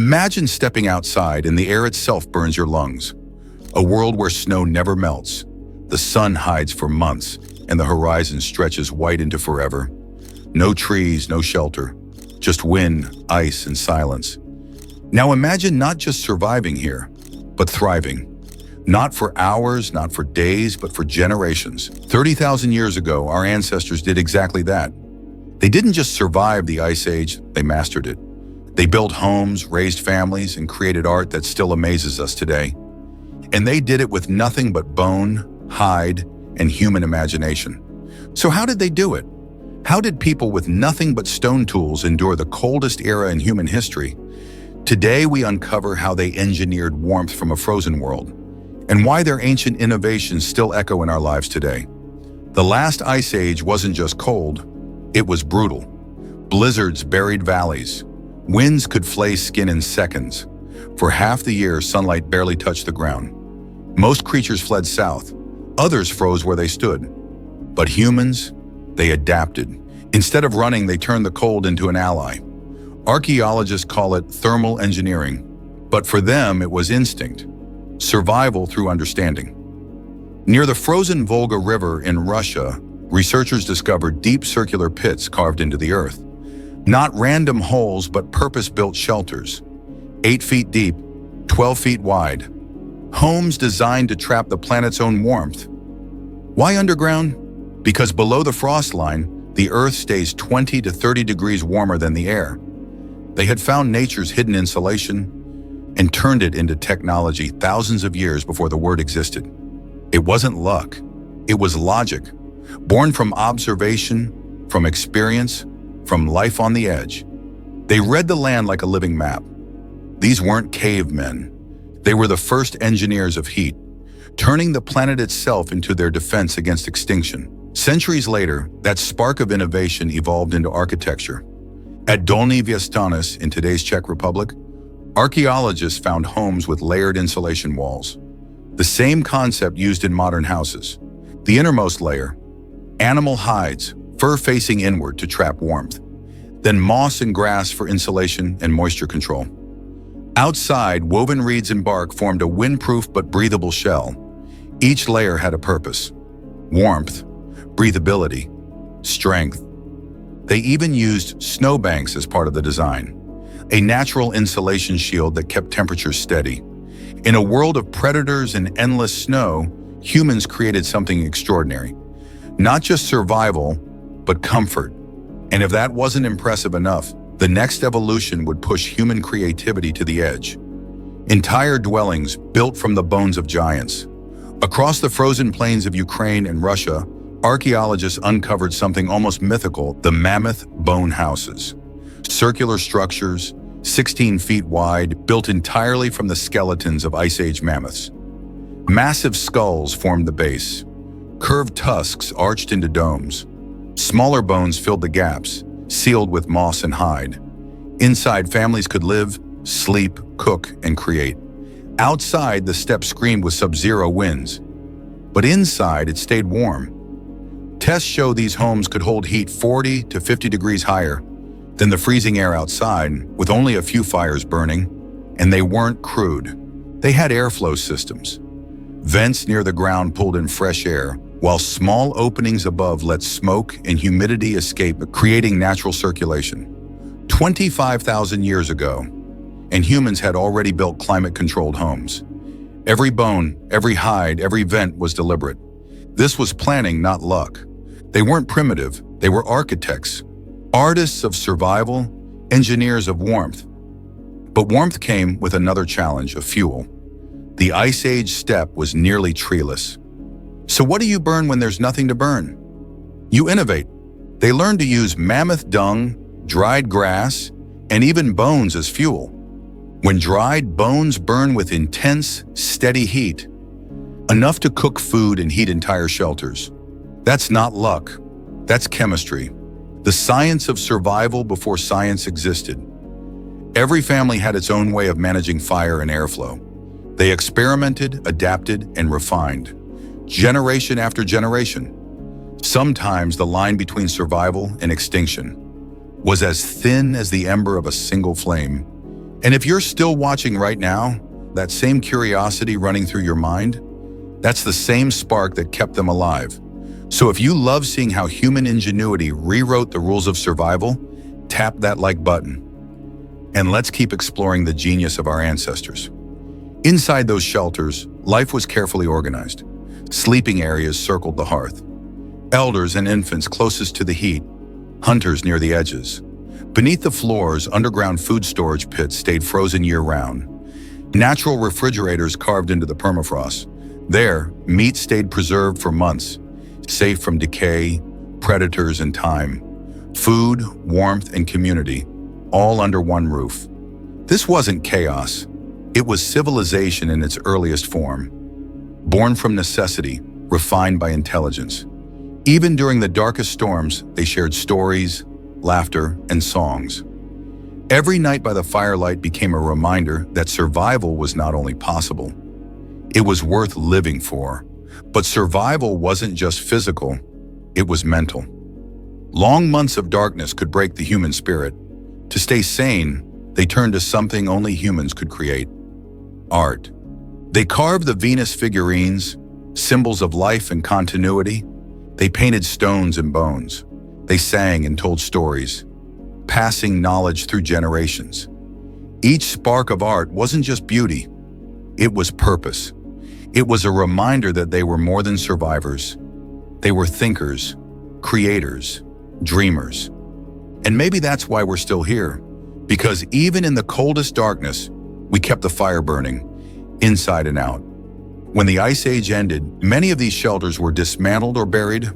Imagine stepping outside and the air itself burns your lungs. A world where snow never melts, the sun hides for months, and the horizon stretches white into forever. No trees, no shelter, just wind, ice, and silence. Now imagine not just surviving here, but thriving. Not for hours, not for days, but for generations. 30,000 years ago, our ancestors did exactly that. They didn't just survive the Ice Age, they mastered it. They built homes, raised families, and created art that still amazes us today. And they did it with nothing but bone, hide, and human imagination. So how did they do it? How did people with nothing but stone tools endure the coldest era in human history? Today, we uncover how they engineered warmth from a frozen world, and why their ancient innovations still echo in our lives today. The last Ice Age wasn't just cold, it was brutal. Blizzards buried valleys. Winds could flay skin in seconds. For half the year, sunlight barely touched the ground. Most creatures fled south. Others froze where they stood. But humans, they adapted. Instead of running, they turned the cold into an ally. Archaeologists call it thermal engineering, but for them it was instinct. Survival through understanding. Near the frozen Volga River in Russia, researchers discovered deep circular pits carved into the earth. Not random holes, but purpose-built shelters. 8 feet deep, 12 feet wide. Homes designed to trap the planet's own warmth. Why underground? Because below the frost line, the Earth stays 20 to 30 degrees warmer than the air. They had found nature's hidden insulation and turned it into technology thousands of years before the word existed. It wasn't luck, it was logic, born from observation, from experience, from life on the edge. They read the land like a living map. These weren't cavemen. They were the first engineers of heat, turning the planet itself into their defense against extinction. Centuries later, that spark of innovation evolved into architecture. At Dolní Věstonice in today's Czech Republic, archaeologists found homes with layered insulation walls. The same concept used in modern houses. The innermost layer, animal hides, fur facing inward to trap warmth. Then moss and grass for insulation and moisture control. Outside, woven reeds and bark formed a windproof but breathable shell. Each layer had a purpose: warmth, breathability, strength. They even used snowbanks as part of the design, a natural insulation shield that kept temperatures steady. In a world of predators and endless snow, humans created something extraordinary. Not just survival, but comfort. And if that wasn't impressive enough, the next evolution would push human creativity to the edge. Entire dwellings built from the bones of giants. Across the frozen plains of Ukraine and Russia, archaeologists uncovered something almost mythical: the mammoth bone houses. Circular structures, 16 feet wide, built entirely from the skeletons of Ice Age mammoths. Massive skulls formed the base. Curved tusks arched into domes. Smaller bones filled the gaps, sealed with moss and hide. Inside, families could live, sleep, cook, and create. Outside, the steppe screamed with sub-zero winds. But inside, it stayed warm. Tests show these homes could hold heat 40 to 50 degrees higher than the freezing air outside, with only a few fires burning. And they weren't crude. They had airflow systems. Vents near the ground pulled in fresh air, while small openings above let smoke and humidity escape, creating natural circulation. 25,000 years ago, and humans had already built climate-controlled homes. Every bone, every hide, every vent was deliberate. This was planning, not luck. They weren't primitive, they were architects, artists of survival, engineers of warmth. But warmth came with another challenge: of fuel. The Ice Age steppe was nearly treeless. So what do you burn when there's nothing to burn? You innovate. They learned to use mammoth dung, dried grass, and even bones as fuel. When dried, bones burn with intense, steady heat, enough to cook food and heat entire shelters. That's not luck. That's chemistry. The science of survival before science existed. Every family had its own way of managing fire and airflow. They experimented, adapted, and refined, generation after generation. Sometimes the line between survival and extinction was as thin as the ember of a single flame, And if you're still watching right now, that same curiosity running through your mind, that's the same spark that kept them alive. So if you love seeing how human ingenuity rewrote the rules of survival, tap that like button. And let's keep exploring the genius of our ancestors. Inside those shelters, life was carefully organized. Sleeping areas circled the hearth. Elders and infants closest to the heat, hunters near the edges. Beneath the floors, underground food storage pits stayed frozen year-round. Natural refrigerators carved into the permafrost. There, meat stayed preserved for months, safe from decay, predators, and time. Food, warmth, and community, all under one roof. This wasn't chaos. It was civilization in its earliest form. Born from necessity, refined by intelligence. Even during the darkest storms, they shared stories, laughter, and songs. Every night by the firelight became a reminder that survival was not only possible, it was worth living for. But survival wasn't just physical, it was mental. Long months of darkness could break the human spirit. To stay sane, they turned to something only humans could create: art. They carved the Venus figurines, symbols of life and continuity. They painted stones and bones. They sang and told stories, passing knowledge through generations. Each spark of art wasn't just beauty, it was purpose. It was a reminder that they were more than survivors. They were thinkers, creators, dreamers. And maybe that's why we're still here, because even in the coldest darkness, we kept the fire burning, inside and out. When the Ice Age ended, many of these shelters were dismantled or buried,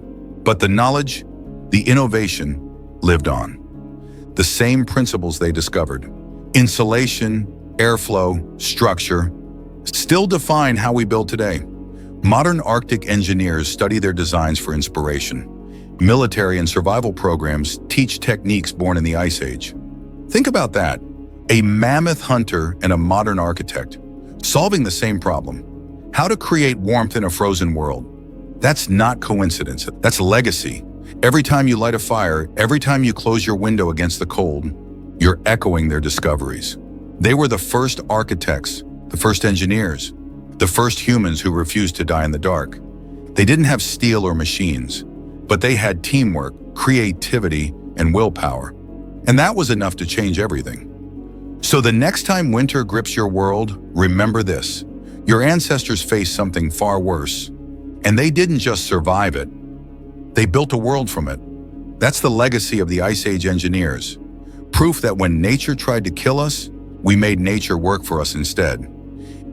but the knowledge, the innovation, lived on. The same principles they discovered, insulation, airflow, structure, still define how we build today. Modern Arctic engineers study their designs for inspiration. Military and survival programs teach techniques born in the Ice Age. Think about that. A mammoth hunter and a modern architect, solving the same problem. How to create warmth in a frozen world. That's not coincidence, that's legacy. Every time you light a fire, every time you close your window against the cold, you're echoing their discoveries. They were the first architects, the first engineers, the first humans who refused to die in the dark. They didn't have steel or machines, but they had teamwork, creativity, and willpower. And that was enough to change everything. So the next time winter grips your world, remember this. Your ancestors faced something far worse, and they didn't just survive it. They built a world from it. That's the legacy of the Ice Age engineers. Proof that when nature tried to kill us, we made nature work for us instead.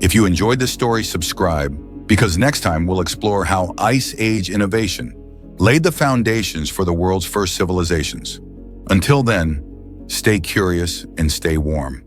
If you enjoyed this story, subscribe, because next time we'll explore how Ice Age innovation laid the foundations for the world's first civilizations. Until then, stay curious and stay warm.